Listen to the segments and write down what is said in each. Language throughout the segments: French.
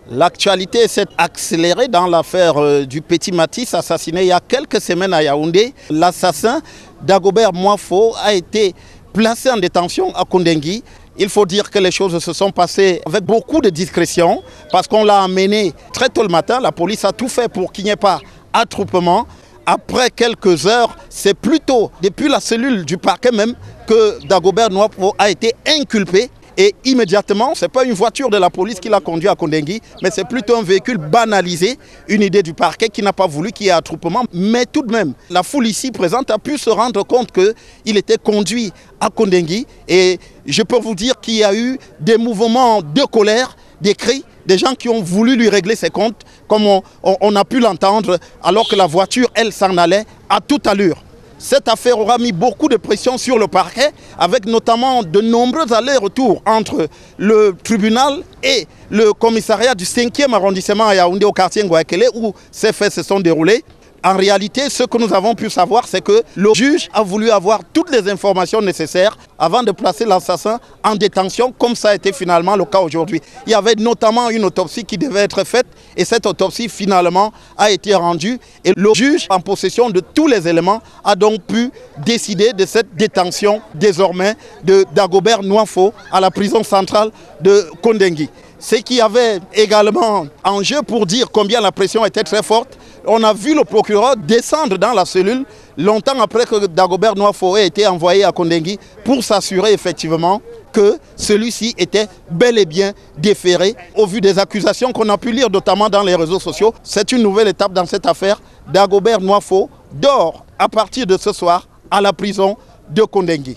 L'actualité s'est accélérée dans l'affaire du petit Matisse assassiné il y a quelques semaines à Yaoundé. L'assassin Dagobert Nwafo a été placé en détention à Kondengui. Il faut dire que les choses se sont passées avec beaucoup de discrétion parce qu'on l'a amené très tôt le matin. La police a tout fait pour qu'il n'y ait pas attroupement. Après quelques heures, c'est plutôt depuis la cellule du parquet même que Dagobert Nwafo a été inculpé. Et immédiatement, ce n'est pas une voiture de la police qui l'a conduit à Kondengui, mais c'est plutôt un véhicule banalisé, une idée du parquet qui n'a pas voulu qu'il y ait attroupement. Mais tout de même, la foule ici présente a pu se rendre compte qu'il était conduit à Kondengui. Et je peux vous dire qu'il y a eu des mouvements de colère, des cris, des gens qui ont voulu lui régler ses comptes, comme on a pu l'entendre, alors que la voiture, elle, s'en allait à toute allure. Cette affaire aura mis beaucoup de pression sur le parquet, avec notamment de nombreux allers-retours entre le tribunal et le commissariat du 5e arrondissement à Yaoundé au quartier Ngouakele, où ces faits se sont déroulés. En réalité, ce que nous avons pu savoir, c'est que le juge a voulu avoir toutes les informations nécessaires avant de placer l'assassin en détention, comme ça a été finalement le cas aujourd'hui. Il y avait notamment une autopsie qui devait être faite et cette autopsie finalement a été rendue. Et le juge, en possession de tous les éléments, a donc pu décider de cette détention désormais de Dagobert Nwafo à la prison centrale de Kondengui. Ce qui avait également en jeu pour dire combien la pression était très forte, on a vu le procureur descendre dans la cellule longtemps après que Dagobert Nwafo ait été envoyé à Kondengui pour s'assurer effectivement que celui-ci était bel et bien déféré. Au vu des accusations qu'on a pu lire notamment dans les réseaux sociaux, c'est une nouvelle étape dans cette affaire. Dagobert Nwafo dort à partir de ce soir à la prison de Kondengui.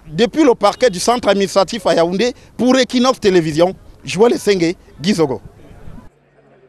Depuis le parquet du centre administratif à Yaoundé, pour Equinox Télévision, Joël Sengue, Gizogo.